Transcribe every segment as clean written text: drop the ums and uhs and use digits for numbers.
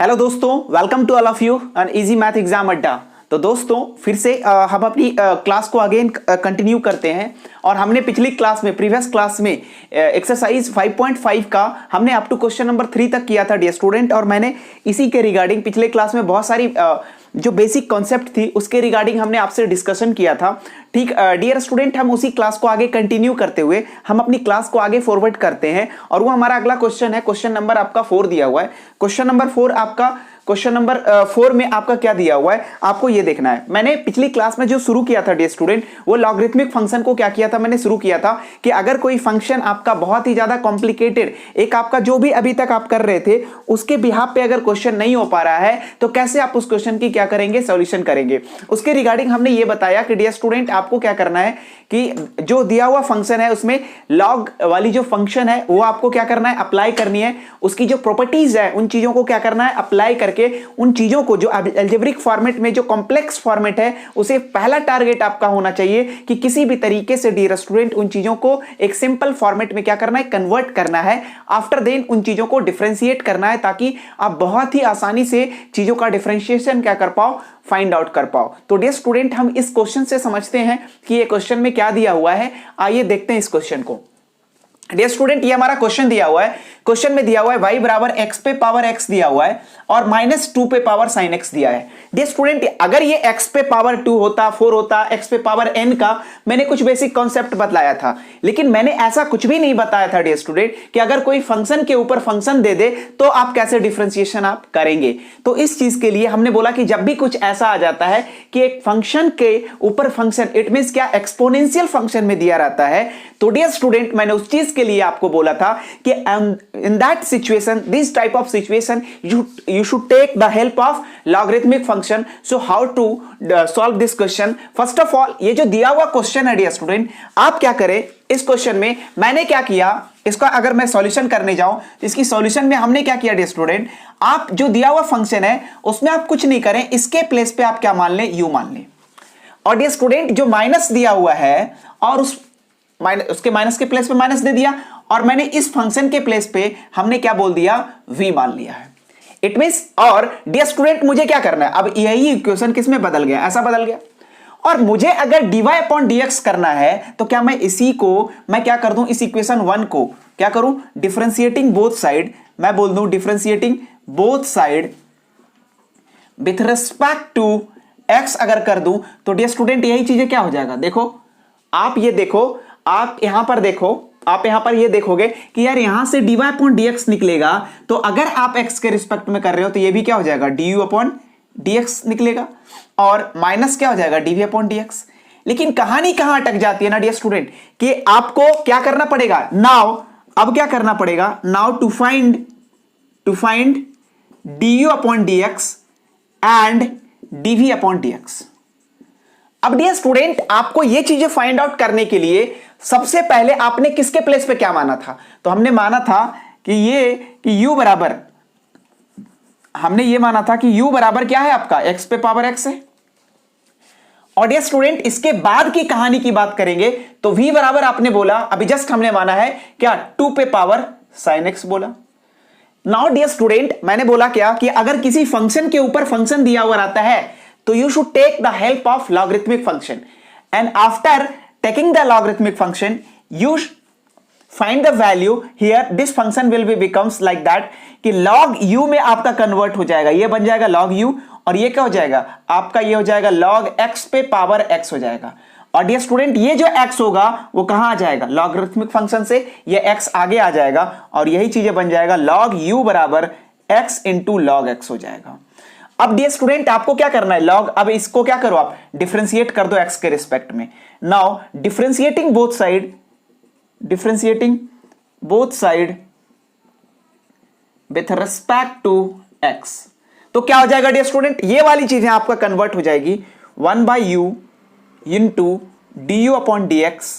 Hello दोस्तों, welcome to all of you an easy math exam Adda. तो दोस्तों फिर से हम अपनी क्लास को अगेन कंटिन्यू करते हैं और हमने पिछली क्लास में प्रीवियस क्लास में एक्सरसाइज 5.5 का हमने अप टू क्वेश्चन नंबर 3 तक किया था डियर स्टूडेंट। और मैंने इसी के रिगार्डिंग पिछले क्लास में बहुत सारी जो बेसिक कॉन्सेप्ट थी उसके रिगार्डिंग हमने आपसे डिस्कशन किया था। ठीक डियर स्टूडेंट, हम उसी क्लास को आगे कंटिन्यू करते हुए हम अपनी क्लास को आगे फॉरवर्ड करते हैं और वो हमारा अगला क्वेश्चन है। क्वेश्चन नंबर आपका 4 दिया हुआ है। क्वेश्चन नंबर 4 आपका क्वेश्चन नंबर 4 में आपका क्या दिया हुआ है आपको ये देखना है। मैंने पिछली क्लास में जो शुरू किया था डियर स्टूडेंट, वो लॉगरिथमिक फंक्शन को क्या किया था, मैंने शुरू किया था कि अगर कोई फंक्शन आपका बहुत ही ज्यादा कॉम्प्लिकेटेड, एक आपका जो भी अभी तक आप कर रहे थे उसके बिहाफ पे अगर क्वेश्चन नहीं हो पा रहा है तो कैसे आप उस क्वेश्चन की क्या करेंगे, सॉल्यूशन करेंगे। उसके रिगार्डिंग हमने ये बताया कि डियर स्टूडेंट आपको क्या करना है कि जो दिया हुआ फंक्शन है उसमें लॉग वाली जो फंक्शन है वो आपको क्या करना है, अप्लाई करनी है। उसकी जो प्रॉपर्टीज है उन चीजों को क्या करना है, अप्लाई करके उन चीजों को जो अलजेब्रिक फॉर्मेट में जो कॉम्प्लेक्स फॉर्मेट है उसे पहला टारगेट आपका होना चाहिए कि किसी भी तरीके से डियर स्टूडेंट उन चीजों को एक सिंपल फॉर्मेट में क्या करना है, कन्वर्ट करना है। आफ्टर देन उन चीजों को डिफरेंशिएट करना है ताकि आप बहुत ही आसानी से चीजों का डिफरेंशिएशन क्या कर पाओ, फाइंड आउट कर पाओ। तो डियर स्टूडेंट हम इस क्वेश्चन से समझते हैं कि ये क्वेश्चन में क्या दिया हुआ है। आइए देखते हैं इस क्वेश्चन को। डियर स्टूडेंट ये हमारा क्वेश्चन दिया हुआ है। क्वेश्चन में दिया हुआ है y बराबर x पे पावर x दिया हुआ है और -2 पे पावर sin x दिया है। डियर स्टूडेंट अगर ये x पे पावर 2 होता, 4 होता, x पे पावर n का मैंने कुछ बेसिक कॉन्सेप्ट बतलाया था, लेकिन मैंने ऐसा कुछ भी नहीं बताया था डियर स्टूडेंट कि अगर कोई फंक्शन के ऊपर फंक्शन दे दे तो आप कैसे डिफरेंशिएशन आप करेंगे। तो इस चीज के लिए हमने बोला कि जब भी कुछ ऐसा आ जाता है कि एक फंक्शन के ऊपर फंक्शन, इट मींस क्या, एक्सपोनेंशियल फंक्शन में दिया रहता है, तो डियर स्टूडेंट मैंने उस चीज के लिए आपको बोला था कि in that situation, this type of situation, you should take the help of logarithmic function. So how to solve this question? First of all, ये जो दिया हुआ क्वेश्चन है डियर स्टूडेंट, आप क्या करें इस क्वेश्चन में, मैंने क्या किया, इसका अगर मैं सॉल्यूशन करने जाऊं, इसकी सॉल्यूशन में हमने क्या किया डियर स्टूडेंट, आप जो दिया हुआ फंक्शन है उसमें आप कुछ नहीं करें, इसके प्लेस पे आप क्या मान लें, u मान लें। और डियर स्टूडेंट जो माइनस दिया हुआ है और उसके माइनस के प्लेस पे माइनस दे दिया और मैंने इस फंक्शन के प्लेस पे हमने क्या बोल दिया, v मान लिया है। इट मींस, और डियर स्टूडेंट मुझे क्या करना है, अब यही इक्वेशन किस में बदल गया, ऐसा बदल गया, और मुझे अगर dy अपॉन dx करना है तो क्या मैं इसी को मैं क्या कर दूं, इस इक्वेशन 1 को क्या करूं, डिफरेंशिएटिंग बोथ साइड, मैं बोल दूं differentiating both side with respect to x अगर कर दूं तो डियर स्टूडेंट यही चीजें क्या हो जाएगा, देखो आप ये देखो, आप यहां पर देखो, आप यहां पर ये देखोगे कि यार यहां से dy अपॉन dx निकलेगा, तो अगर आप x के रिस्पेक्ट में कर रहे हो तो ये भी क्या हो जाएगा, du अपॉन dx निकलेगा, और माइनस क्या हो जाएगा, dv अपॉन dx। लेकिन कहानी कहां अटक जाती है ना डियर स्टूडेंट कि आपको क्या करना पड़ेगा नाउ, अब क्या करना पड़ेगा now to find du upon dx and dv upon dx। अब डियर स्टूडेंट आपको ये चीजें फाइंड आउट करने के लिए सबसे पहले आपने किसके प्लेस पे क्या माना था, तो हमने माना था कि u बराबर, हमने ये माना था कि u बराबर क्या है आपका, x पे पावर x है। और डियर स्टूडेंट इसके बाद की कहानी की बात करेंगे तो v बराबर आपने बोला, अभी जस्ट हमने माना है क्या, 2 पे पावर sin x बोला। नाउ डियर स्टूडेंट मैंने बोला क्या कि अगर किसी फंक्शन के ऊपर फंक्शन दिया हुआ रहता है तो you should take the help of logarithmic function, and after taking the logarithmic function you find the value here, this function will be becomes like that कि log u में आपका कन्वर्ट हो जाएगा, ये बन जाएगा log u, और ये क्या हो जाएगा आपका, ये हो जाएगा log x पे पावर x हो जाएगा। और डियर स्टूडेंट ये जो x होगा वो कहां आ जाएगा, लॉगरिथमिक फंक्शन से ये x आगे आ जाएगा और यही चीजें बन जाएगा log u बराबर x इंटू log x हो जाएगा। अब डियर स्टूडेंट आपको क्या करना है, लॉग, अब इसको क्या करो आप डिफरेंशिएट कर दो x के रिस्पेक्ट में। Now differentiating both side with respect to x, तो क्या हो जाएगा डियर स्टूडेंट, ये वाली चीजें आपका कन्वर्ट हो जाएगी 1/u into du upon dx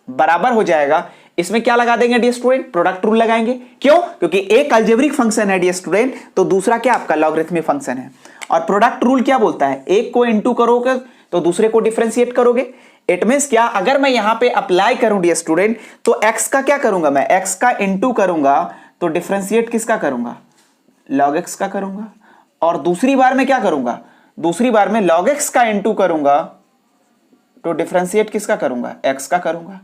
बराबर हो जाएगा, इसमें क्या लगा देंगे डियर स्टूडेंट, प्रोडक्ट रूल लगाएंगे। क्यों, क्योंकि एक अलजेब्रिक फंक्शन है डियर स्टूडेंट तो दूसरा क्या आपका लॉगरिथमिक फंक्शन है, और प्रोडक्ट रूल क्या बोलता है, एक को इनटू करोगे तो दूसरे को डिफरेंशिएट करोगे। इट मींस क्या, अगर मैं यहां पे अप्लाई करूं डियर स्टूडेंट तो x का क्या करूंगा, मैं x का इनटू करूंगा तो डिफरेंशिएट किसका करूंगा, log x का करूंगा, और दूसरी बार में क्या करूंगा, दूसरी बार में log x का इनटू करूंगा, तो डिफरेंशिएट किसका करूंगा, x का करूंगा।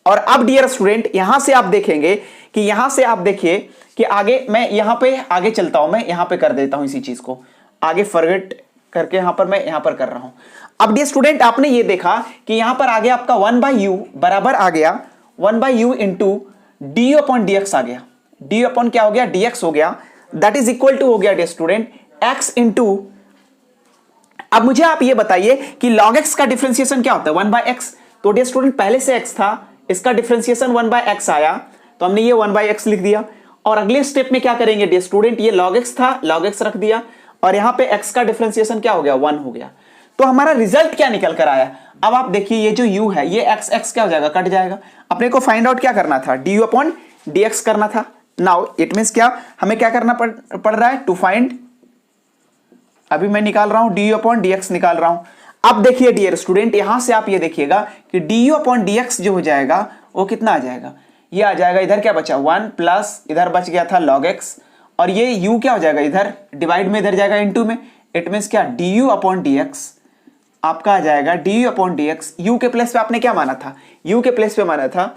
और अब डियर स्टूडेंट यहां से आप देखेंगे कि यहां से आप देखिए कि आगे मैं यहां पे आगे चलता हूं, मैं यहां पे कर देता हूं इसी चीज को आगे फॉरगेट करके, यहां पर मैं यहां पर कर रहा हूं। अब डियर स्टूडेंट आपने ये देखा कि यहां पर आगे आपका 1/u बराबर आ गया 1/u into d upon dx आ गया, डी अपॉन क्या हो गया, dx हो गया, दैट इज इक्वल टू हो गया डियर स्टूडेंट x इंटू, अब मुझे आप ये बताइए कि log x का डिफरेंशिएशन क्या होता है, 1/x। तो डियर स्टूडेंट पहले से x था, इसका डिफरेंशिएशन 1/x आया, तो हमने ये 1/x लिख दिया। और अगले स्टेप में क्या करेंगे डियर स्टूडेंट, ये log x था, log x रख दिया, और यहां पे x का डिफरेंशिएशन क्या हो गया, 1 हो गया। तो हमारा रिजल्ट क्या निकल कर आया, अब आप देखिए ये जो u है ये x क्या हो जाएगा, कट जाएगा। अपने को फाइंड आउट क्या करना था, du अपॉन dx करना था। नाउ इट मींस क्या, हमें क्या करना पड़ रहा है, टू फाइंड, अभी मैं निकाल रहा हूं du अपॉन dx निकाल रहा हूं। अब देखिए डियर स्टूडेंट यहां से आप ये देखिएगा कि du अपॉन dx जो हो जाएगा वो कितना आ जाएगा, ये आ जाएगा, इधर क्या बचा 1 प्लस इधर बच गया था log x, और ये u क्या हो जाएगा, इधर डिवाइड में इधर जाएगा इनटू में, इट मींस क्या du अपॉन dx आपका आ जाएगा du अपॉन dx। u के प्लेस पे आपने क्या माना था, u के प्लेस पे माना था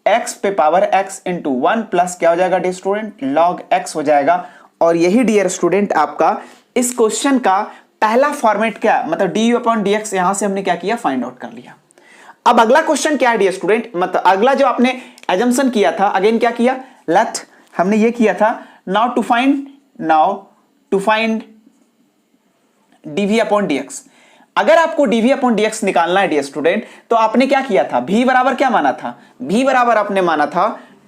x पे पावर x इंटू 1 प्लस क्या हो जाएगा डियर स्टूडेंट, log x हो जाएगा। और यही डियर स्टूडेंट आपका इस क्वेश्चन का पहला फॉर्मेट क्या, मतलब du अपॉन dx यहां से हमने क्या किया, फाइंड आउट कर लिया। अब अगला क्वेश्चन क्या है डियर स्टूडेंट, मतलब अगला जो आपने एजम्पशन किया था, अगेन क्या किया, लेट हमने ये किया था now to find dv upon dx। अगर आपको dv अपॉन dx निकालना है डियर स्टूडेंट, तो आपने क्या किया था, v बराबर क्या माना था, v बराबर आपने माना था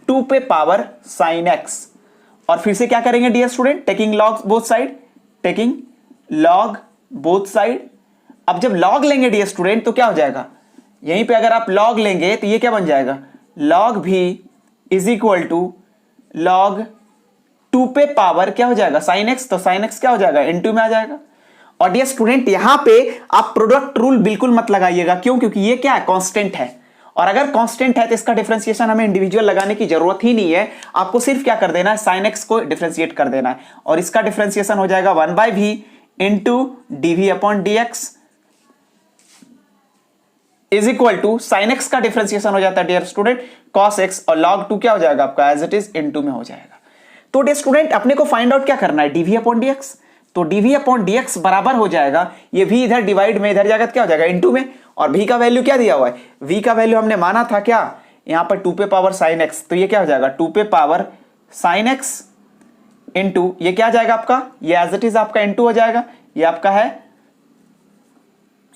2 पे पावर sin x। और फिर से क्या करेंगे dear student, taking log both side, taking log both side. अब जब log लेंगे डियर स्टूडेंट तो क्या हो जाएगा, यहीं पे अगर आप log लेंगे तो ये क्या बन जाएगा, log v is equal to log 2 पे पावर क्या हो जाएगा sin x, तो sin x क्या हो जाएगा, इनटू में आ जाएगा। और डियर स्टूडेंट यहां पे आप प्रोडक्ट रूल बिल्कुल मत लगाइएगा, क्यों, क्योंकि ये क्या है, कांस्टेंट है, और अगर कांस्टेंट है तो इसका डिफरेंशिएशन हमें इंडिविजुअल लगाने की जरूरत ही नहीं है, आपको सिर्फ क्या कर देना है, sin x को डिफरेंशिएट कर देना है, और इसका डिफरेंशिएशन हो जाएगा 1/v into dv upon dx is equal to sin x का डिफरेंशिएशन हो जाता है डियर स्टूडेंट cos x, और log 2 क्या हो जाएगा आपका, एज इट इज इनटू में हो जाएगा। तो डियर स्टूडेंट अपने को फाइंड आउट क्या करना है, dv अपॉन dx। तो dv अपॉन dx बराबर हो जाएगा, ये v इधर डिवाइड में इधर जाएगा क्या हो जाएगा, इनटू में, और v का वैल्यू क्या दिया हुआ है, v का वैल्यू हमने माना था क्या, यहां पर 2 पे पावर sin x, तो ये क्या हो जाएगा 2 पे पावर sin x इनटू ये क्या आ जाएगा आपका, ये एज इट इज आपका इनटू हो जाएगा, ये आपका है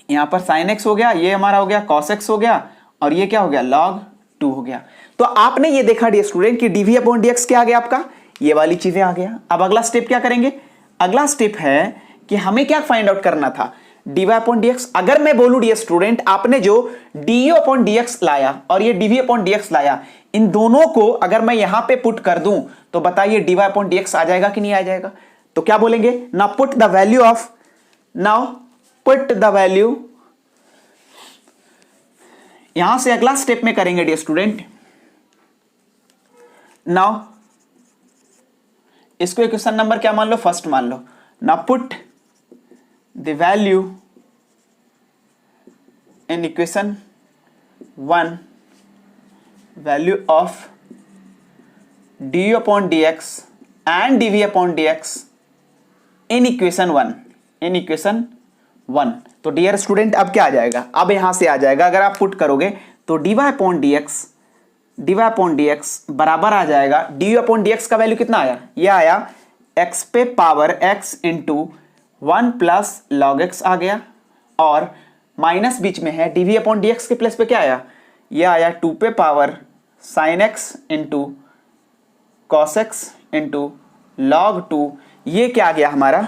यहां पर sin x हो गया, ये हमारा हो गया cos x हो गया, और ये क्या हो गया log 2 हो गया। तो आपने ये देखा डियर स्टूडेंट कि dv अपॉन dx क्या आ गया आपका, ये वाली चीजें आ गया। अब अगला स्टेप क्या करेंगे, अगला स्टेप है कि हमें क्या फाइंड आउट करना था, dy अपॉन dx। अगर मैं बोलूं डियर स्टूडेंट आपने जो du अपॉन dx लाया और ये dv अपॉन dx लाया, इन दोनों को अगर मैं यहां पे पुट कर दूं तो बताइए dy अपॉन dx आ जाएगा कि नहीं आ जाएगा। तो क्या बोलेंगे, now put the value of, now put the value, यहां से अगला स्टेप में करेंगे डियर स्टूडेंट। नाउ इसको इक्वेशन नंबर क्या मान लो, फर्स्ट मान लो। Now put the value in equation 1, value of du upon dx and dv upon dx in equation 1, in equation 1। तो डियर स्टूडेंट अब क्या आ जाएगा, अब यहां से आ जाएगा, अगर आप पुट करोगे तो dy अपॉन dx बराबर आ जाएगा, du अपॉन dx का वैल्यू कितना आया, ये आया x पे power x into 1 plus log x आ गया, और माइनस बीच में है, dv अपॉन dx के प्लेस पे क्या आया, ये आया 2 पे power sin x into cos x into log 2, ये क्या आ गया हमारा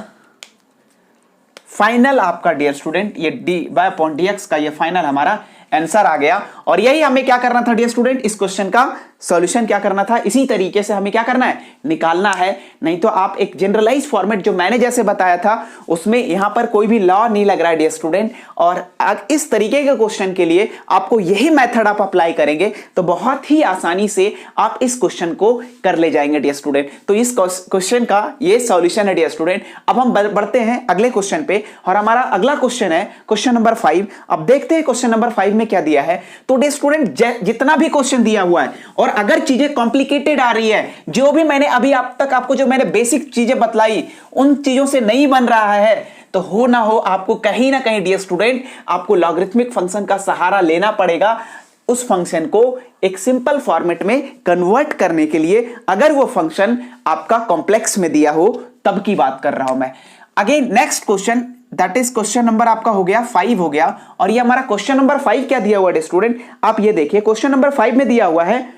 फाइनल आपका डियर स्टूडेंट, ये dy अपॉन dx का ये फाइनल हमारा आंसर आ गया। और यही हमें क्या करना था डियर स्टूडेंट, इस क्वेश्चन का सॉल्यूशन क्या करना था, इसी तरीके से हमें क्या करना है, निकालना है। नहीं तो आप एक जनरलाइज फॉर्मेट जो मैंने जैसे बताया था उसमें यहां पर कोई भी लॉ नहीं लग रहा है डियर स्टूडेंट, और इस तरीके के क्वेश्चन के लिए आपको यही मेथड आप अप्लाई करेंगे तो बहुत ही आसानी से आप इस क्वेश्चन को कर ले जाएंगे डियर स्टूडेंट। तो इस क्वेश्चन का ये सॉल्यूशन है डियर स्टूडेंट। अब हम बढ़ते हैं अगले क्वेश्चन पे, और हमारा अगला क्वेश्चन है क्वेश्चन नंबर 5। अब देखते हैं क्वेश्चन नंबर 5 में क्या दिया है। तो डियर स्टूडेंट जितना भी क्वेश्चन दिया हुआ है और अगर चीजें कॉम्प्लिकेटेड आ रही है, जो भी मैंने अभी आप तक आपको जो मैंने बेसिक चीजें बतलाई उन चीजों से नहीं बन रहा है, तो हो ना हो आपको कहीं ना कहीं डियर स्टूडेंट आपको लॉगरिथमिक फंक्शन का सहारा लेना पड़ेगा उस फंक्शन को एक सिंपल फॉर्मेट में कन्वर्ट करने के लिए, अगर वो फंक्शन आपका कॉम्प्लेक्स में दिया हो तब की बात कर रहा हूं मैं। Again next question, that is question number आपका हो गया 5 हो गया। और ये हमारा क्वेश्चन नंबर 5 क्या दिया हुआ है स्टूडेंट, आप ये देखिए क्वेश्चन नंबर 5 में दिया हुआ है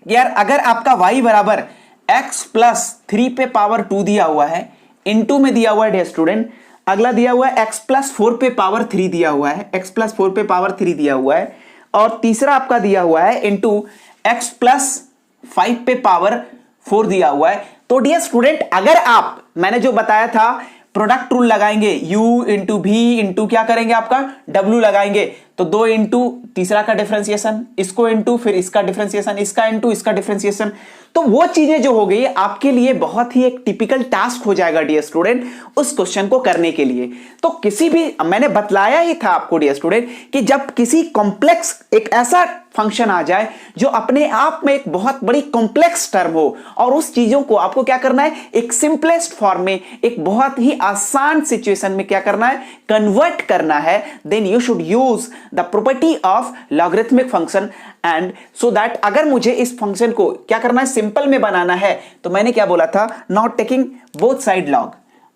यार, अगर आपका y बराबर x प्लस 3 पे पावर 2 दिया हुआ है, इनटू में दिया हुआ है स्टूडेंट, अगला दिया हुआ है x प्लस 4 पे पावर 3 दिया हुआ है, x प्लस 4 पे पावर 3 दिया हुआ है, और तीसरा आपका दिया हुआ है इनटू x प्लस 5 पे पावर 4 दिया हुआ है। तो डियर स्टूडेंट अगर आप मैंने जो बताया था प्रोडक्ट रूल लगाएंगे, u इंटू भी इंटू क्या करेंगे आपका w लगाएंगे, तो 2 इंटू तीसरा का डिफरेंशिएशन, इसको इंटू फिर इसका डिफरेंशिएशन, इसका इंटू इसका डिफरेंशिएशन, तो वो चीजें जो हो गई आपके लिए बहुत ही एक टिपिकल टास्क हो जाएगा डियर स्टूडेंट उस क्वेश्चन को करने के लिए। तो किसी भी मैंने बतलाया ही था आपको डियर स्टूडेंट कि जब किसी कॉम्प्लेक्स एक ऐसा फंक्शन आ जाए जो अपने आप में एक बहुत बड़ी कॉम्प्लेक्स टर्म हो और उस चीजों को आपको क्या करना है, एक सिंपलेस्ट फॉर्म में एक बहुत ही आसान सिचुएशन में क्या करना है, कन्वर्ट करना है, then you should use the property of logarithmic function and so that अगर मुझे इस फंक्शन को क्या करना है, सिंपल में बनाना है, तो मैंने क्या बोला था, not taking both side log.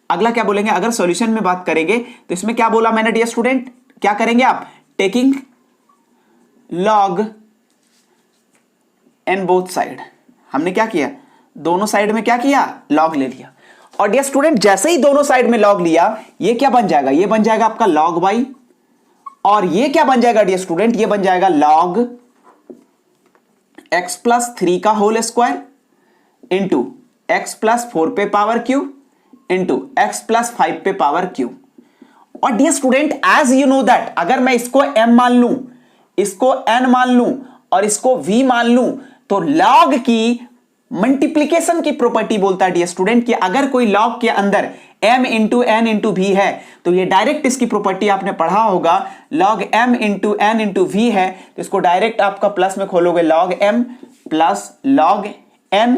अगला क्या बोलेंगे, अगर सॉल्यूशन में बात करेंगे तो इसमें क्या बोला मैंने डियर स्टूडेंट, क्या करेंगे आप, taking log on both side. हमने क्या किया, दोनों साइड में क्या किया, लॉग ले लिया। और डियर स्टूडेंट जैसे ही दोनों साइड में लॉग लिया, ये क्या बन जाएगा, ये बन जाएगा आपका लॉग y, और ये क्या बन जाएगा डियर स्टूडेंट, ये बन जाएगा लॉग x प्लस 3 का whole square into x plus 4 पे power q into x plus 5 पे पावर q। और dear student as you know that अगर मैं इसको m मान लूं, इसको n मान लूं और इसको v मान लूं, तो लॉग की मल्टीप्लीकेशन की प्रॉपर्टी बोलता है डियर स्टूडेंट कि अगर कोई लॉग के अंदर m into n into v है, तो ये डायरेक्ट इसकी प्रॉपर्टी आपने पढ़ा होगा, log m into n into v है, तो इसको डायरेक्ट आपका प्लस में खोलोगे, log m plus log n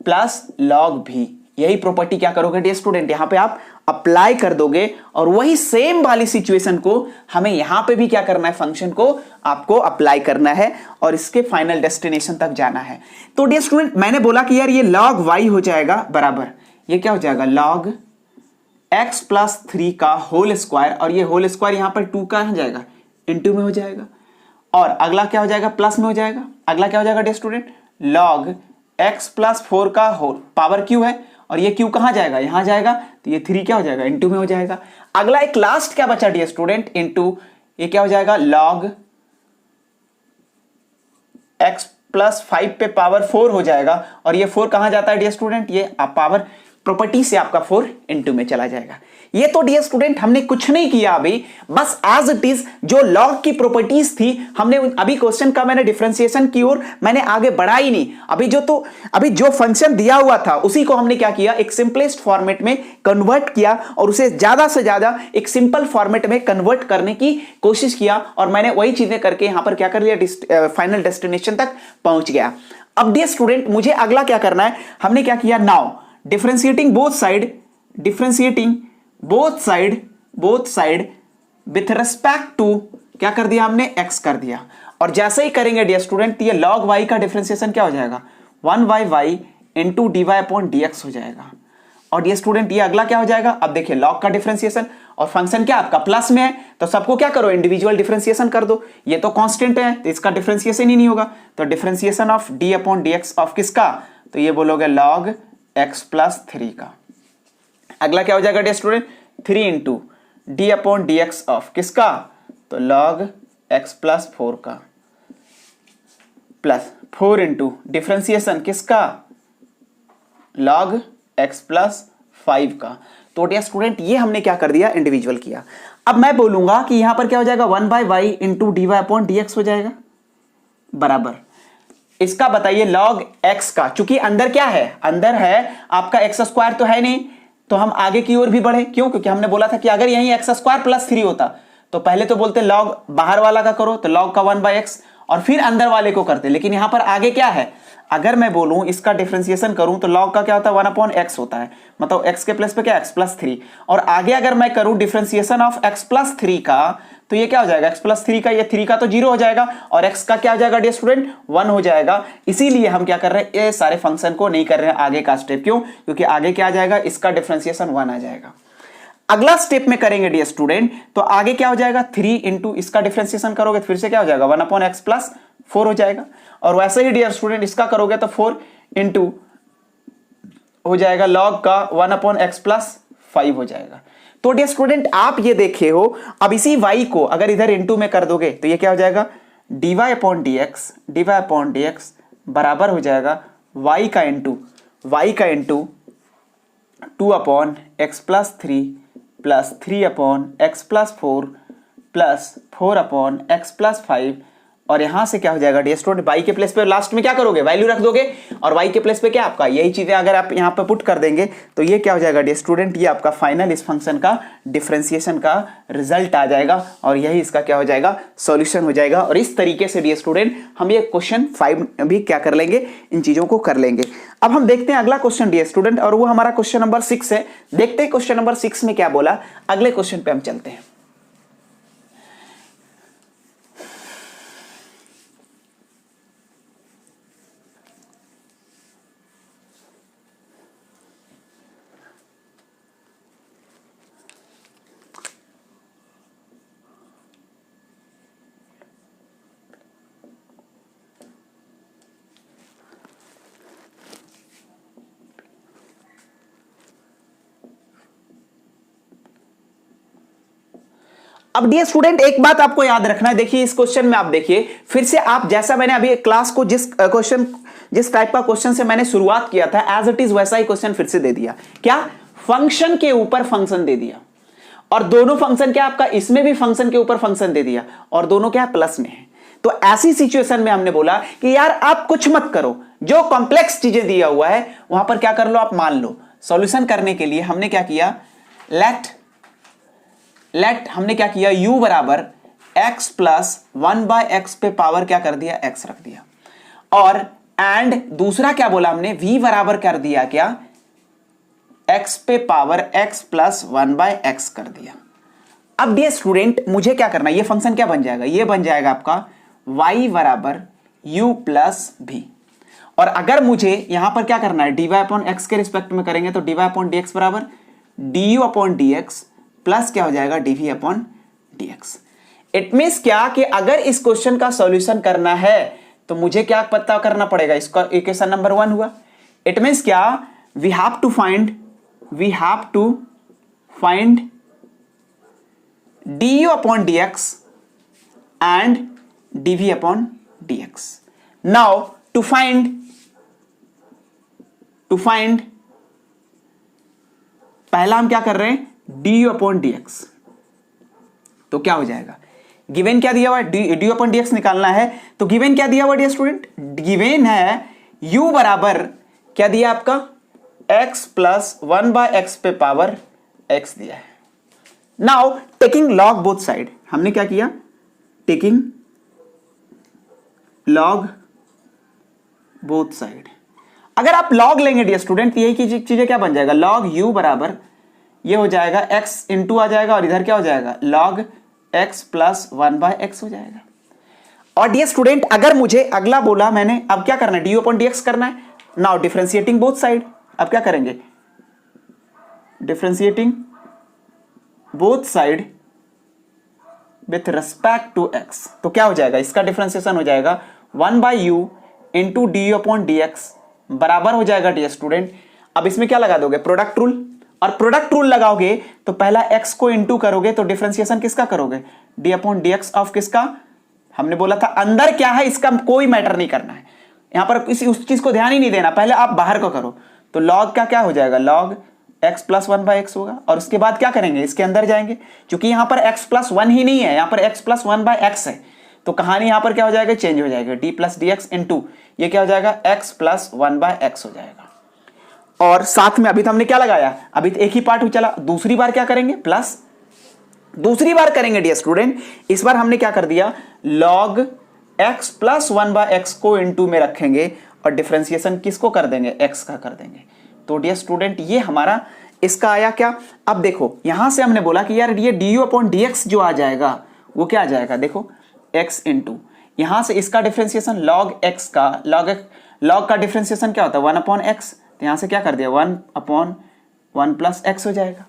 plus log v। यही प्रॉपर्टी क्या करोगे डियर स्टूडेंट, यहां पे आप अप्लाई कर दोगे, और वही सेम वाली सिचुएशन को हमें यहां पे भी क्या करना है, फंक्शन को आपको अप्लाई करना है और इसके फाइनल डेस्टिनेशन तक जाना है। तो डियर स्टूडेंट मैंने बोला कि यार ये log y हो जाएगा बराबर, ये क्या हो जाएगा, log x प्लस 3 का होल स्क्वायर, और ये होल स्क्वायर यहां पर 2 का हो जाएगा, इनटू में हो जाएगा, और अगला क्या हो जाएगा, प्लस में हो जाएगा। अगला क्या हो जाएगा dear student, log x plus 4 का होल पावर q है, और ये q कहां जाएगा, यहां जाएगा, तो ये 3 क्या हो जाएगा, इनटू में हो जाएगा। अगला एक लास्ट क्या बचा डियर स्टूडेंट, इनटू ये क्या हो जाएगा, log x प्लस 5 पे पावर 4 हो जाएगा, और ये 4 कहां जाता है डियर स्टूडेंट, ये पावर प्रॉपर्टी से आपका 4 इनटू में चला जाएगा। ये तो डियर स्टूडेंट हमने कुछ नहीं किया अभी, बस एज इट इज जो लॉग की प्रॉपर्टीज थी हमने अभी क्वेश्चन का मैंने डिफरेंशिएशन की ओर मैंने आगे बढ़ा ही नहीं। अभी जो फंक्शन दिया हुआ था उसी को हमने क्या किया, एक सिंपलेस्ट फॉर्मेट में कन्वर्ट किया और उसे ज्यादा से ज्यादा एक सिंपल फॉर्मेट में कन्वर्ट करने की कोशिश किया, और मैंने वही चीजें करके यहां पर क्या कर लिया, फाइनल डेस्टिनेशन तक पहुंच गया। अब डियर स्टूडेंट मुझे अगला क्या करना है, हमने क्या किया, now differentiating both side with respect to क्या कर दिया हमने, x कर दिया। और जैसे ही करेंगे डियर स्टूडेंट ये log y का डिफरेंशिएशन क्या हो जाएगा, 1y into dy upon dx हो जाएगा। और डियर स्टूडेंट ये अगला क्या हो जाएगा, अब देखिए log का डिफरेंशिएशन और फंक्शन क्या आपका प्लस में है, तो सबको क्या करो, इंडिविजुअल डिफरेंशिएशन कर दो। ये तो कांस्टेंट है तो इसका डिफरेंशिएशन ही नहीं होगा, तो differentiation of d upon dx of किसका, तो ये बोलोगे log x प्लस 3 का। अगला क्या हो जाएगा dear student, 3 into d upon d x of किसका, तो log x प्लस 4 का। प्लस 4 इंटू डिफ्रेंसिएशन किसका, log x प्लस 5 का। तो डियर स्टूडेंट ये हमने क्या कर दिया, इंडिविजुअल किया। अब मैं बोलूंगा कि यहां पर क्या हो जाएगा, 1/y into d y upon d x हो जाएगा बराबर इसका बताइए log x का, चूंकि अंदर क्या है, अंदर है आपका एक्स स्क्वायर तो है नहीं, तो हम आगे की ओर भी बढ़े, क्यों, क्योंकि हमने बोला था कि अगर यहीं एक्स स्क्वायर प्लस 3 होता तो पहले तो बोलते log बाहर वाला का करो, तो log का 1/x और फिर अंदर वाले को करते, लेकिन यहां पर आगे क्या है, अगर मैं बोलूं इसका डिफरेंशिएशन करूं तो log का क्या होता है, 1/x होता है, मतलब x के प्लेस पे क्या, x प्लस 3, और आगे अगर मैं करूं डिफरेंशिएशन ऑफ x प्लस 3 का, तो ये क्या हो जाएगा, x प्लस 3 का, ये 3 का तो 0 हो जाएगा और x का क्या हो जाएगा डियर स्टूडेंट, 1 हो जाएगा। इसीलिए हम क्या कर रहे हैं, ये सारे फंक्शन को नहीं कर रहे हैं आगे का स्टेप, क्यों, क्योंकि आगे क्या आ जाएगा, इसका डिफरेंशिएशन 1 आ जाएगा। अगला स्टेप में करेंगे डियर स्टूडेंट, तो आगे क्या हो जाएगा, 3 इंटू इसका डिफरेंशिएशन करोगे तो फिर से क्या हो जाएगा, 1/x प्लस 4 हो जाएगा, और वैसे ही डियर स्टूडेंट इसका करोगे तो 4 इंटू हो जाएगा log का 1/x प्लस 5 हो जाएगा। तो डियर स्टूडेंट आप ये देखे हो, अब इसी y को अगर इधर इंटू में कर दोगे तो ये क्या हो जाएगा, dy अपॉन डी एक्स बराबर हो जाएगा y का into 2/x plus 3 plus 3/x plus 4 plus 4/x plus 5, और यहां से क्या हो जाएगा डियर स्टूडेंट, y के प्लेस पे लास्ट में क्या करोगे, वैल्यू रख दोगे, और y के प्लेस पे क्या आपका, यही चीजें अगर आप यहां पे पुट कर देंगे तो ये क्या हो जाएगा डियर स्टूडेंट, ये आपका फाइनल इस फंक्शन का डिफरेंशिएशन का रिजल्ट आ जाएगा, और यही इसका क्या हो जाएगा, सॉल्यूशन हो जाएगा। और इस तरीके से डियर स्टूडेंट हम ये क्वेश्चन 5 भी क्या कर लेंगे, इन चीजों को कर लेंगे। अब हम देखते हैं अगला क्वेश्चन डियर स्टूडेंट, और वो हमारा क्वेश्चन नंबर 6 है। देखते हैं क्वेश्चन नंबर 6 में क्या बोला, अगले क्वेश्चन पे हम चलते हैं। अब डियर स्टूडेंट एक बात आपको याद रखना है, देखिए इस क्वेश्चन में आप देखिए फिर से, आप जैसा मैंने अभी क्लास को जिस टाइप का क्वेश्चन से मैंने शुरुआत किया था एज इट इज वैसा ही क्वेश्चन फिर से दे दिया। क्या, फंक्शन के ऊपर फंक्शन दे दिया, और दोनों फंक्शन क्या आपका, इसमें भी फंक्शन के ऊपर फंक्शन दे दिया, और दोनों क्या प्लस में है। तो ऐसी सिचुएशन में हमने बोला कि यार आप कुछ मत करो, जो कॉम्प्लेक्स चीजें दिया हुआ है वहां पर क्या कर लो, आप मान लो। सॉल्यूशन करने के लिए हमने क्या किया, लेट हमने क्या किया, u बराबर x प्लस 1/x पे पावर क्या कर दिया, x रख दिया, और एंड दूसरा क्या बोला हमने, v बराबर कर दिया क्या, x पे पावर x प्लस 1/x कर दिया। अब डियर स्टूडेंट मुझे क्या करना है, ये फंक्शन क्या बन जाएगा, ये बन जाएगा आपका y बराबर u प्लस v, और अगर मुझे यहां पर क्या करना है, dy अपॉन x के रिस्पेक्ट में करेंगे तो dy अपॉन dx बराबर du अपॉन dx प्लस क्या हो जाएगा, dv upon dx। It means क्या कि अगर इस क्वेश्चन का सॉल्यूशन करना है तो मुझे क्या पता करना पड़ेगा, इसका इक्वेशन नंबर 1 हुआ। इट मींस क्या, we have to find du upon dx and dv upon dx। Now to find पहला हम क्या कर रहे हैं, du अपॉन dx, तो क्या हो जाएगा, गिवन क्या दिया हुआ है, du अपॉन dx निकालना है, तो गिवन क्या दिया हुआ डियर स्टूडेंट, गिवन है u बराबर क्या दिया आपका, x प्लस 1/x पे पावर x दिया है। Now taking log both side, हमने क्या किया, टेकिंग लॉग बोथ साइड। अगर आप लॉग लेंगे डियर स्टूडेंट, यही चीजें क्या बन जाएगा, लॉग u बराबर ये हो जाएगा x इंटू आ जाएगा, और इधर क्या हो जाएगा, log x प्लस 1/x हो जाएगा। और डियर स्टूडेंट अगर मुझे अगला बोला मैंने, अब क्या करना है, du अपॉन dx करना है। नाउ डिफरेंशिएटिंग बोथ साइड, अब क्या करेंगे, differentiating both side with respect to x, तो क्या हो जाएगा, इसका डिफरेंशिएशन हो जाएगा 1/u into du upon dx बराबर हो जाएगा डियर स्टूडेंट। अब इसमें क्या लगा दोगे, प्रोडक्ट रूल, और प्रोडक्ट रूल लगाओगे तो पहला x को इंटू करोगे तो डिफरेंशिएशन किसका करोगे, d अपॉन dx ऑफ किसका, हमने बोला था अंदर क्या है इसका कोई मैटर नहीं करना है, यहां पर किसी उस चीज को ध्यान ही नहीं देना, पहले आप बाहर को करो। तो लॉग का क्या हो जाएगा, लॉग x प्लस 1/x होगा, और उसके बाद क्या करेंगे, इसके अंदर जाएंगे, क्योंकि यहां पर x प्लस 1 ही नहीं है, यहां पर x प्लस 1/x है, तो कहानी यहां पर क्या हो जाएगा, चेंज हो जाएगा, d plus D x into ये क्या हो जाएगा, x प्लस 1/x हो जाएगा। और साथ में अभी तो हमने क्या लगाया, अभी तो एक ही पार्ट चला, दूसरी बार क्या करेंगे, प्लस दूसरी बार करेंगे डियर स्टूडेंट, इस बार हमने क्या कर दिया, log x प्लस 1/x को इंटू में रखेंगे और डिफरेंशिएशन किसको कर देंगे, x का कर देंगे। तो डियर स्टूडेंट ये हमारा इसका आया क्या, अब देखो यहां से हमने बोला कि यार ये du अपॉन dx जो आ जाएगा वो क्या आ जाएगा, देखो x इंटू यहां से इसका डिफरेंशिएशन log x का log का डिफरेंशिएशन क्या होता है 1/x, तो यहां से क्या कर दिया 1/1 प्लस x हो जाएगा।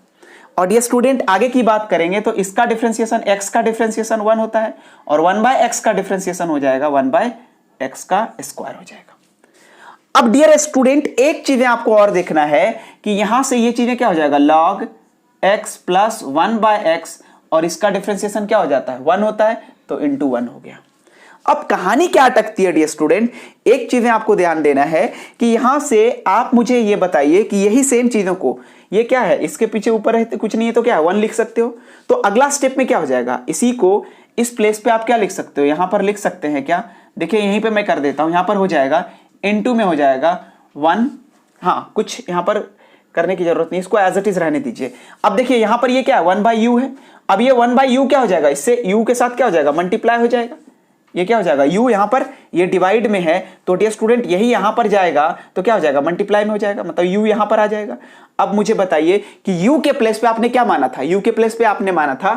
और ये स्टूडेंट आगे की बात करेंगे तो इसका डिफरेंशिएशन x का डिफरेंशिएशन 1 होता है और 1/x का डिफरेंशिएशन हो जाएगा 1/x का स्क्वायर हो जाएगा। अब डियर स्टूडेंट एक चीजें आपको और देखना है कि यहां से ये चीजें क्या हो जाएगा, log x प्लस 1/x और इसका डिफरेंशिएशन क्या हो जाता है 1 होता है, तो इंटू 1 हो गया। अब कहानी क्या अटकती है डियर स्टूडेंट, एक चीजें आपको ध्यान देना है कि यहां से आप मुझे ये बताइए कि यही सेम चीजों को, ये क्या है, इसके पीछे ऊपर है कुछ नहीं है तो क्या है 1 लिख सकते हो। तो अगला स्टेप में क्या हो जाएगा, इसी को इस प्लेस पे आप क्या लिख सकते हो, यहां पर लिख सकते हैं क्या, देखिए यहीं पे मैं कर देता हूं, यहां पर हो जाएगा इनटू में हो जाएगा 1, हाँ कुछ यहां पर करने की जरूरत नहीं, इसको एज इट इज रहने दीजिए। अब देखिए यहां पर ये क्या है 1/u है, अब ये 1/u क्या हो जाएगा, इससे u के साथ क्या हो जाएगा मल्टीप्लाई हो जाएगा, ये क्या हो जाएगा u यहां पर ये डिवाइड में है तो डियर स्टूडेंट यही यहां पर जाएगा तो क्या हो जाएगा मल्टीप्लाई में हो जाएगा, मतलब u यहां पर आ जाएगा। अब मुझे बताइए कि u के प्लेस पे आपने क्या माना था, u के प्लेस पे आपने माना था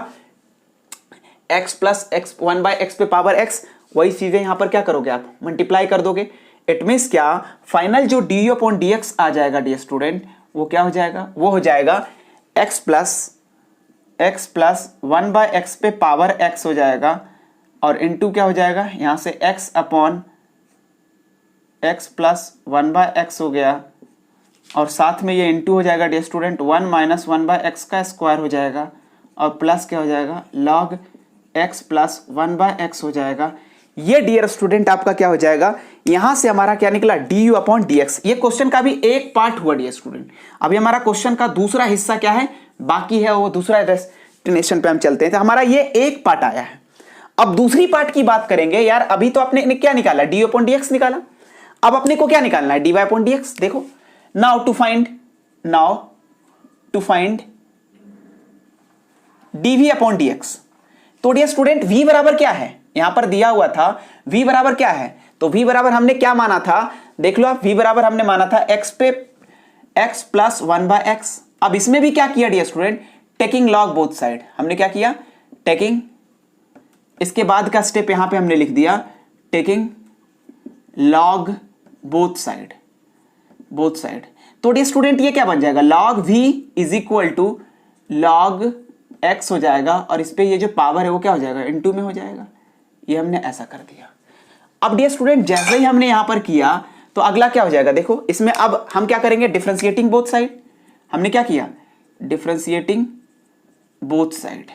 x प्लस x 1/x पे पावर x, वही चीजें यहां पर क्या करोगे आप मल्टीप्लाई कर दोगे। इट मींस क्या, फाइनल जो du अपॉन dx आ जाएगा डियर स्टूडेंट वो क्या हो जाएगा, वो हो जाएगा x प्लस 1/x पे पावर x हो जाएगा और इनटू क्या हो जाएगा, यहां से x upon x plus 1/x हो गया और साथ में ये इनटू हो जाएगा डियर स्टूडेंट 1 माइनस 1/x का स्क्वायर हो जाएगा और प्लस क्या हो जाएगा log x प्लस 1/x हो जाएगा। ये डियर स्टूडेंट आपका क्या हो जाएगा, यहां से हमारा क्या निकला du अपॉन dx। ये क्वेश्चन का भी एक पार्ट हुआ डियर स्टूडेंट, अभी हमारा क्वेश्चन का दूसरा हिस्सा क्या है बाकी है, वो दूसरा डेस्टिनेशन पे हम चलते हैं। तो हमारा ये एक पार्ट आया है, अब दूसरी पार्ट की बात करेंगे। यार अभी तो आपने क्या निकाला, du अपॉन dx निकाला, अब अपने को क्या निकालना है, dy अपॉन dx। देखो now to find dv upon dx। तो डियर स्टूडेंट v बराबर क्या है, यहां पर दिया हुआ था v बराबर क्या है, तो v बराबर हमने क्या माना था, देख लो आप, v बराबर हमने माना था x पे x प्लस 1/x। अब इसमें भी क्या किया dear student, taking log both side, हमने क्या किया टेकिंग, इसके बाद का स्टेप यहां पे हमने लिख दिया टेकिंग लॉग बोथ साइड। तो डियर स्टूडेंट ये क्या बन जाएगा, log v is equal to log x हो जाएगा और इस पे ये जो पावर है वो क्या हो जाएगा इनटू में हो जाएगा, ये हमने ऐसा कर दिया। अब डियर स्टूडेंट जैसे ही हमने यहां पर किया तो अगला क्या हो जाएगा, देखो इसमें अब हम क्या करेंगे, डिफरेंशिएटिंग बोथ साइड। हमने क्या किया, डिफरेंशिएटिंग बोथ साइड।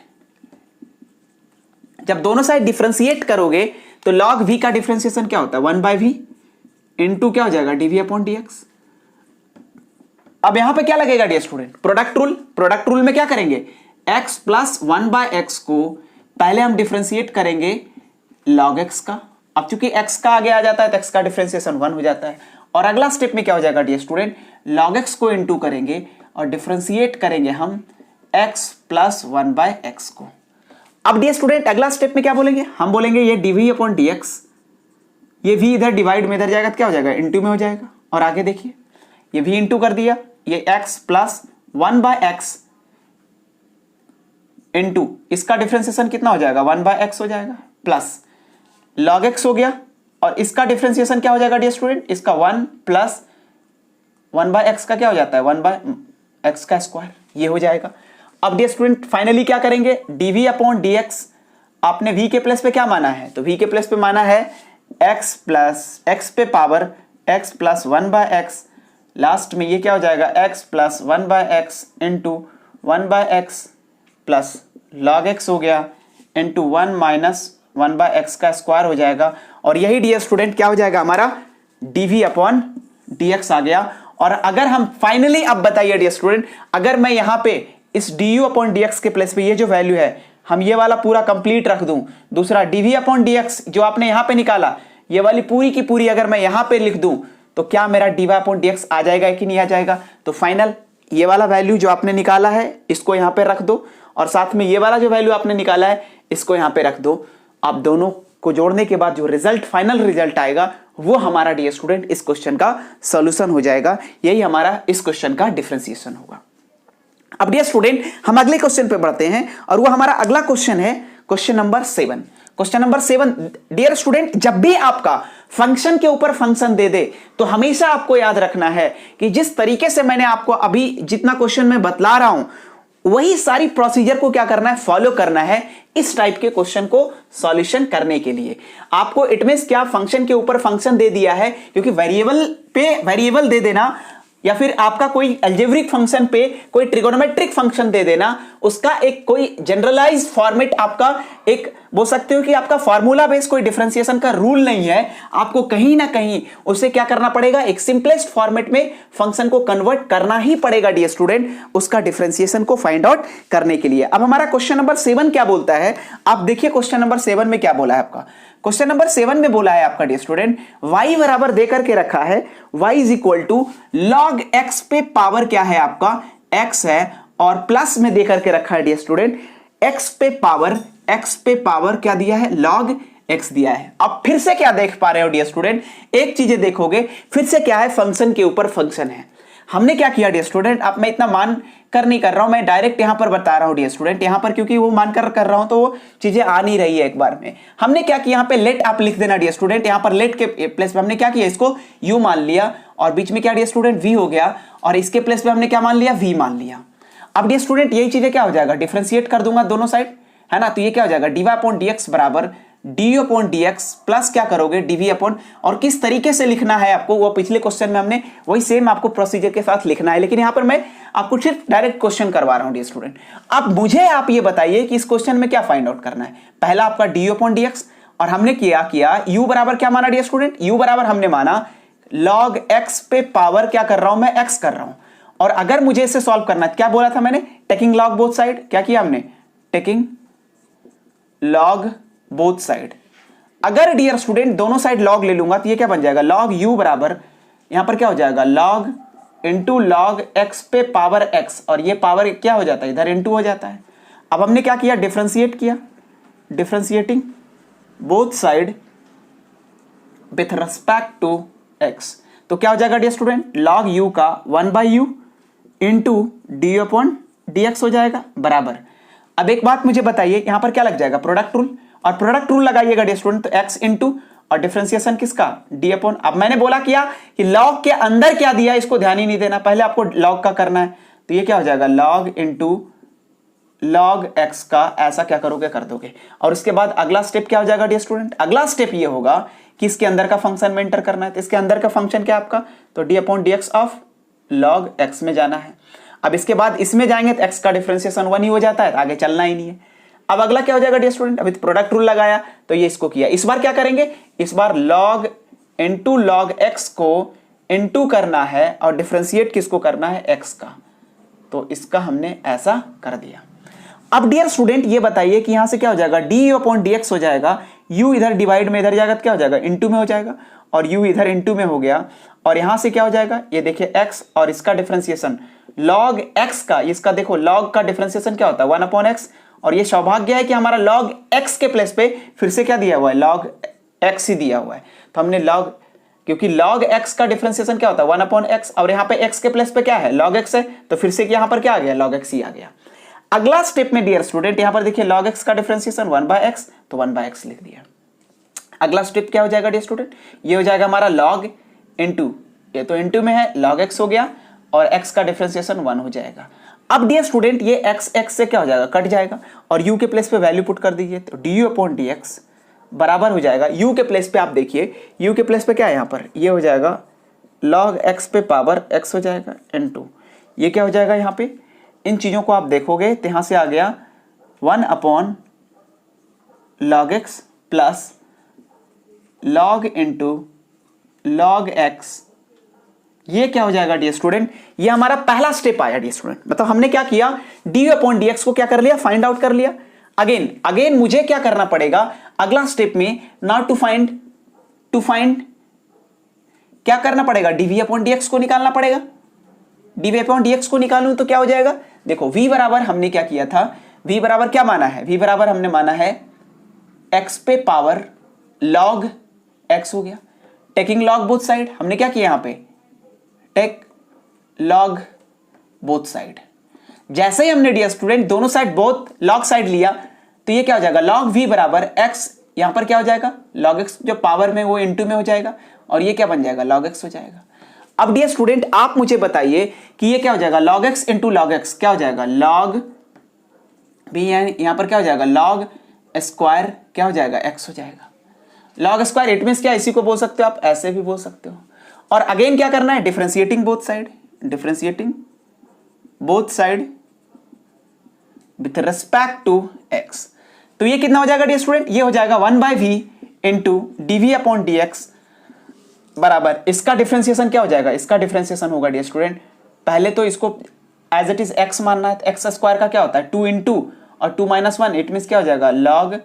जब दोनों साइड डिफरेंशिएट करोगे तो log v का डिफरेंशिएशन क्या होता है 1/v इनटू क्या हो जाएगा dv अपॉन dx। अब यहां पे क्या लगेगा डियर स्टूडेंट, प्रोडक्ट रूल में क्या करेंगे, x प्लस 1/x को पहले हम डिफरेंशिएट करेंगे log x का, अब चूंकि x का आगे आ जाता है तो x का डिफरेंशिएशन 1 हो जाता है, और अगला स्टेप में क्या हो जाएगा डियर स्टूडेंट, log x को इनटू करेंगे और डिफरेंशिएट करेंगे हम x प्लस 1/x को। अब डियर स्टूडेंट अगला स्टेप में क्या बोलेंगे, हम बोलेंगे ये dv अपॉन dx, ये v इधर डिवाइड में इधर जाएगा तो क्या हो जाएगा इनटू में हो जाएगा, और आगे देखिए ये v इनटू कर दिया, ये x प्लस 1/x इनटू इसका डिफरेंशिएशन कितना हो जाएगा 1/x हो जाएगा, प्लस log x हो गया और इसका डिफरेंशिएशन क्या हो जाएगा डियर स्टूडेंट, इसका 1 प्लस 1/x का क्या हो जाता है 1/x का स्क्वायर, ये हो जाएगा। अब डियर स्टूडेंट फाइनली क्या करेंगे, dv अपॉन dx, आपने v के प्लेस पे क्या माना है, तो v के प्लेस पे माना है x प्लस x पे power x plus 1/x, last में ये क्या हो जाएगा x plus 1/x into 1/x plus log x हो गया इंटू 1 माइनस 1/x का स्क्वायर हो जाएगा, और यही डियर स्टूडेंट क्या हो जाएगा हमारा dv/dx आ गया। और अगर हम फाइनली, अब बताइए डियर स्टूडेंट, अगर मैं यहां पे इस du/dx के प्लेस पे ये जो वैल्यू है हम ये वाला पूरा कंप्लीट रख दूं, दूसरा dv/dx जो आपने यहां पे निकाला ये वाली पूरी की पूरी अगर मैं यहां पे लिख दूं तो क्या मेरा dy/dx आ जाएगा कि नहीं आ जाएगा? तो फाइनल ये वाला वैल्यू जो आपने निकाला है इसको यहां पे रख दो, और साथ में ये वाला जो वैल्यू आपने निकाला है इसको यहां पे रख दो। आप दोनों को जोड़ने के बाद जो रिजल्ट, फाइनल रिजल्ट आएगा वो हमारा डियर स्टूडेंट इस क्वेश्चन का सॉल्यूशन हो जाएगा। यही हमारा इस क्वेश्चन का डिफरेंशिएशन होगा। अब डियर स्टूडेंट हम अगले क्वेश्चन पे बढ़ते हैं, और वो हमारा अगला क्वेश्चन है question number 7। Question number 7 dear student, जब भी आपका फंक्शन के ऊपर फंक्शन दे दे तो हमेशा आपको याद रखना है कि जिस तरीके से मैंने आपको अभी जितना क्वेश्चन में बतला रहा हूं वही सारी प्रोसीजर को क्या करना है, फॉलो करना है इस टाइप के क्वेश्चन को सॉल्यूशन करने के लिए। आपको इट मींस क्या, फंक्शन के ऊपर फंक्शन दे दिया है, क्योंकि वेरिएबल पे वेरिएबल दे देना या फिर आपका कोई अलजेब्रिक फंक्शन पे कोई ट्रिगोनोमेट्रिक फंक्शन दे देना, उसका एक कोई जनरलाइज फॉर्मेट, आपका एक बोल सकते हो कि आपका फार्मूला बेस्ड कोई डिफरेंशिएशन का रूल नहीं है। आपको कहीं ना कहीं उसे क्या करना पड़ेगा, एक सिंपलेस्ट फॉर्मेट में फंक्शन को कन्वर्ट करना ही पड़ेगा डियर स्टूडेंट, उसका डिफरेंशिएशन को फाइंड आउट करने के लिए। अब हमारा क्वेश्चन नंबर 7 क्या बोलता है, आप देखिए क्वेश्चन नंबर 7 में क्या बोला है आपका। क्वेश्चन नंबर 7 में बोला है आपका डियर स्टूडेंट, y बराबर देकर के रखा है y is equal to log x पे पावर क्या है आपका x है, और प्लस में देकर के रखा है डियर स्टूडेंट x पे पावर क्या दिया है, log x दिया है। अब फिर से क्या देख पा रहे हो डियर स्टूडेंट, एक चीजें देखोगे फिर से क्या है, फंक्शन के ऊपर फंक्शन है। हमने क्या किया डियर स्टूडेंट, अब मैं इतना मान कर नहीं कर रहा हूं, मैं डायरेक्ट यहां पर बता रहा हूं डियर स्टूडेंट, यहां पर क्योंकि वो मानकर कर रहा हूं तो वो चीजें आ नहीं रही है एक बार में। हमने क्या किया, यहां पे लेट आप लिख देना डियर स्टूडेंट, यहां पर लेट के प्लेस पे हमने क्या किया, इसको u मान लिया, और बीच में क्या डियर स्टूडेंट v हो गया, और इसके प्लेस पे हमने क्या मान लिया, v मान लिया। अब डियर स्टूडेंट यही चीजें क्या हो जाएगा, डिफरेंशिएट कर दूंगा दोनों साइड, है ना, तो ये क्या हो जाएगा dy/dx बराबर du/dx प्लस क्या करोगे dv/, और किस तरीके से लिखना है आपको वो पिछले क्वेश्चन में हमने वही सेम आपको प्रोसीजर के साथ लिखना है, लेकिन यहां पर मैं आपको सिर्फ डायरेक्ट क्वेश्चन करवा रहा हूं डियर स्टूडेंट। अब मुझे आप ये बताइए कि इस क्वेश्चन में क्या फाइंड आउट करना है। पहला आपका du/dx, और हमने किया u बराबर क्या माना डियर स्टूडेंट, u बराबर हमने माना log x पे पावर क्या कर रहा हूं मैं, x कर रहा हूं। और अगर मुझे इसे सॉल्व करना है, क्या बोला था मैंने, टेकिंग log बोथ साइड, क्या किया हमने, टेकिंग log बोथ साइड। अगर डियर स्टूडेंट दोनों साइड log ले लूंगा तो ये क्या बन जाएगा, log u बराबर यहां पर क्या हो जाएगा, log इंटू log x पे पावर x, और ये पावर क्या हो जाता है, इधर इंटू हो जाता है। अब हमने क्या किया, डिफरेंशिएट किया, differentiating both side with respect to x, तो क्या हो जाएगा डियर स्टूडेंट, log u का 1/u इंटू du/dx हो जाएगा बराबर। अब एक बात मुझे बताइए, यहां पर क्या लग जाएगा, प्रोडक्ट रूल, और प्रोडक्ट रूल लगाइएगा डियर स्टूडेंट, तो x इंटू और डिफरेंशिएशन किसका, d अपॉन। अब मैंने बोला किया कि log के अंदर क्या दिया इसको ध्यान ही नहीं देना, पहले आपको log का करना है, तो ये क्या हो जाएगा log इंटू log x का, ऐसा क्या करोगे कर दोगे। और उसके बाद अगला स्टेप क्या हो जाएगा डियर स्टूडेंट, अगला स्टेप ये होगा कि इसके अंदर का फंक्शन में एंटर करना है, तो इसके अंदर का फंक्शन क्या आपका, तो d/dx ऑफ log x में जाना है। अब इसके बाद इसमें जाएंगे तो x का डिफरेंशिएशन 1 ही हो जाता है, आगे चलना ही नहीं है। अब अगला क्या हो जाएगा डियर स्टूडेंट, अभी प्रोडक्ट रूल लगाया तो ये इसको किया, इस बार क्या करेंगे, इस बार log इंटू log x को इंटू करना है और डिफरेंशिएट किसको करना है, x का, तो इसका हमने ऐसा कर दिया। अब डियर स्टूडेंट ये बताइए कि यहां से क्या हो जाएगा, du/dx हो जाएगा, u इधर डिवाइड में इधर जाएगा तो क्या हो जाएगा, इंटू में हो जाएगा, और u इधर इंटू में हो गया, और यहां से क्या हो जाएगा, ये देखिए x और इसका डिफरेंशिएशन log x का, इसका देखो log का डिफरेंशिएशन क्या होता है 1/x, और ये सौभाग्य है कि हमारा log x के प्लेस पे फिर से क्या दिया हुआ है, log x ही दिया हुआ है, तो हमने log, क्योंकि log x का डिफरेंशिएशन क्या होता है 1/x, और यहाँ पे x के प्लेस पे क्या है log x है, तो फिर से यहाँ पर क्या आ गया, log x ही आ गया। अगला स्टेप में डियर स्टूडेंट यहाँ पर देखिए log x का डिफरेंशिएशन 1/x, तो 1/x लिख दिया। अगला स्टेप क्या हो जाएगा डियर स्टूडेंट, ये हो जाएगा हमारा log इंटू, ये तो इंटू में है, log x हो गया, और x का डिफरेंशिएशन 1 हो जाएगा। अब डियर स्टूडेंट ये x से क्या हो जाएगा, कट जाएगा, और u के प्लेस पे वैल्यू पुट कर दीजिए, तो du/dx बराबर हो जाएगा, u के प्लेस पे आप देखिए, u के प्लेस पे क्या है यहाँ पर, ये हो जाएगा log x पे पावर x हो जाएगा इंटू, ये क्या हो जाएगा यहाँ पे, इन चीजों को आप देखोगे तो यहां से आ गया 1/log x plus log into log x, ये क्या हो जाएगा डियर स्टूडेंट, ये हमारा पहला स्टेप आया डियर स्टूडेंट। मतलब हमने क्या किया, dy अपॉन dx को क्या कर लिया, फाइंड आउट कर लिया। अगेन मुझे क्या करना पड़ेगा अगला स्टेप में, नाउ टू फाइंड क्या करना पड़ेगा, dv अपॉन dx को निकालना पड़ेगा। dv अपॉन dx को निकालूं तो क्या हो जाएगा, देखो v बराबर हमने क्या किया था, v बराबर क्या माना है, v बराबर हमने माना है x पे पावर log x हो गया। टेकिंग log बोथ साइड, हमने क्या किया यहां पे, टेक log बोथ साइड। जैसे ही हमने डियर स्टूडेंट दोनों साइड बोथ log साइड लिया तो ये क्या हो जाएगा, log v बराबर x, यहां पर क्या हो जाएगा log x, जो पावर में वो इनटू में हो जाएगा, और ये क्या बन जाएगा log x हो जाएगा। अब डियर स्टूडेंट आप मुझे बताइए कि ये क्या हो जाएगा, log x into log x क्या हो जाएगा, log v, यहां पर क्या हो जाएगा log स्क्वायर क्या हो जाएगा x हो जाएगा। log स्क्वायर इट मींस क्या, इसी को बोल सकते हो आप, ऐसे भी बोल सकते हो। और अगेन क्या करना है, differentiating both side with respect to x। तो ये कितना हो जाएगा डियर स्टूडेंट, ये हो जाएगा 1/v into dv upon dx बराबर, इसका डिफरेंशिएशन क्या हो जाएगा, इसका डिफरेंशिएशन होगा डियर स्टूडेंट, पहले तो इसको एज इट इज x मानना है, तो x स्क्वायर का क्या होता है 2 इंटू और 2 माइनस 1, इट मींस क्या हो जाएगा log,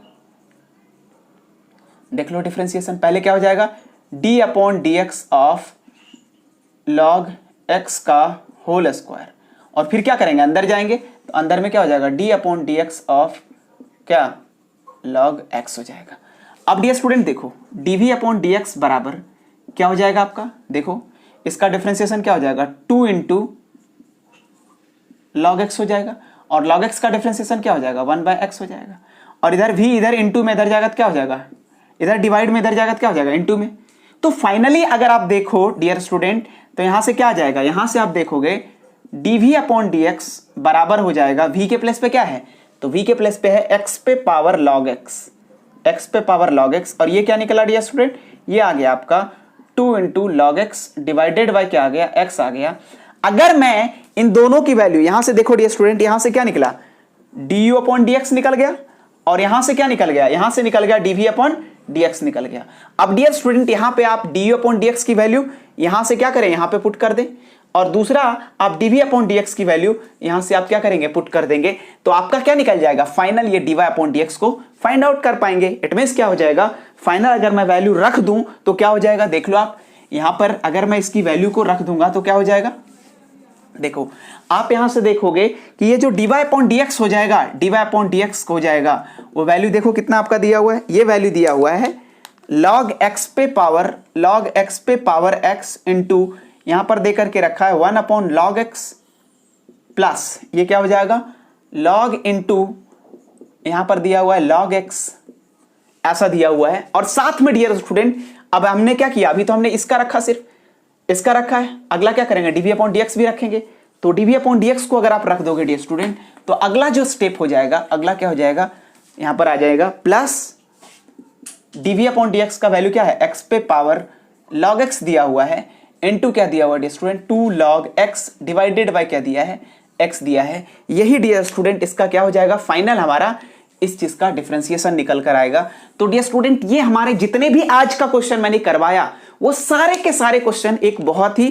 देख लो डिफरेंशिएशन, पहले क्या हो जाएगा d upon dx of log x का होल स्क्वायर, और फिर क्या करेंगे अंदर जाएंगे तो अंदर में क्या हो जाएगा d अपॉन dx ऑफ क्या log x हो जाएगा। अब डियर स्टूडेंट देखो dv अपॉन dx बराबर क्या हो जाएगा आपका, देखो इसका डिफरेंशिएशन क्या हो जाएगा 2 इंटू log x हो जाएगा, और log x का डिफरेंशिएशन क्या हो जाएगा 1/x हो जाएगा, और इधर v इधर इंटू में इधर जाएगा तो क्या हो जाएगा, इधर डिवाइड में इधर जाएगा तो क्या हो जाएगा इंटू में। तो फाइनली अगर आप देखो डियर स्टूडेंट तो यहां से क्या आ जाएगा, यहां से आप देखोगे dv अपॉन dx बराबर हो जाएगा, v के प्लेस पे क्या है, तो v के प्लेस पे है x पे पावर log x, और ये क्या निकला डियर स्टूडेंट, ये आ गया आपका 2 into log x divided by क्या आ गया, x आ गया। अगर मैं इन दोनों की वैल्यू यहां से देखो डियर स्टूडेंट, यहां से क्या निकला du अपॉन dx निकल गया, और यहां से क्या निकल गया, यहां से निकल गया dv अपॉन dx निकल गया। अब डियर स्टूडेंट यहां पे आप du अपॉन dx की वैल्यू यहां से क्या करें, यहां पे पुट कर दें, और दूसरा आप dv अपॉन dx की वैल्यू यहां से आप क्या करेंगे, पुट कर देंगे, तो आपका क्या निकल जाएगा फाइनल, ये dy अपॉन dx को फाइंड आउट कर पाएंगे। इट मींस क्या हो जाएगा फाइनल, अगर मैं वैल्यू रख दूं तो क्या हो जाएगा, देख लो आप यहां पर अगर मैं इसकी वैल्यू को रख दूंगा तो क्या हो जाएगा, देखो आप यहां से देखोगे कि ये जो dy अपॉन dx हो जाएगा, dy अपॉन dx हो जाएगा, वो वैल्यू देखो कितना आपका दिया हुआ है, ये वैल्यू दिया हुआ है log x पे पावर x इंटू यहां पर दे करके रखा है 1 अपॉन log x प्लस ये क्या हो जाएगा log इंटू यहां पर दिया हुआ है log x, ऐसा दिया हुआ है। और साथ में डियर स्टूडेंट अब हमने क्या किया, अभी तो हमने इसका रखा, सिर्फ इसका रखा है, अगला क्या करेंगे dv अपॉन dx भी रखेंगे। तो dv अपॉन dx को अगर आप रख दोगे डियर स्टूडेंट तो अगला जो स्टेप हो जाएगा, अगला क्या हो जाएगा, यहां पर आ जाएगा प्लस dv अपॉन dx का वैल्यू क्या है, x पे पावर log x दिया हुआ है इनटू क्या दिया हुआ है dear student 2 log x divided by क्या दिया है, x दिया है। यही डियर स्टूडेंट इसका क्या हो जाएगा फाइनल, हमारा इस चीज का डिफरेंशिएशन निकल कर आएगा। तो डियर स्टूडेंट ये हमारे जितने भी आज का क्वेश्चन मैंने करवाया वो सारे के सारे क्वेश्चन एक बहुत ही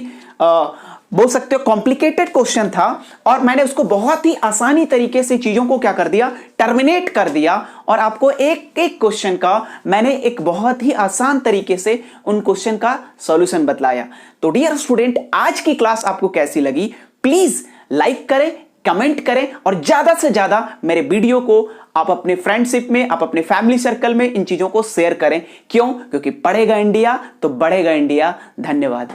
बोल सकते हो कॉम्प्लिकेटेड क्वेश्चन था, और मैंने उसको बहुत ही आसानी तरीके से चीजों को क्या कर दिया, टर्मिनेट कर दिया, और आपको एक एक क्वेश्चन का मैंने एक बहुत ही आसान तरीके से उन क्वेश्चन का सॉल्यूशन बतलाया। तो डियर स्टूडेंट आज की क्लास आपको कैसी लगी, प्लीज लाइक करें, कमेंट करें, और ज्यादा से ज्यादा मेरे वीडियो को आप अपने फ्रेंडशिप में, आप अपने फैमिली सर्कल में इन चीजों को शेयर करें। क्यों? क्योंकि पढ़ेगा इंडिया तो बढ़ेगा इंडिया। धन्यवाद।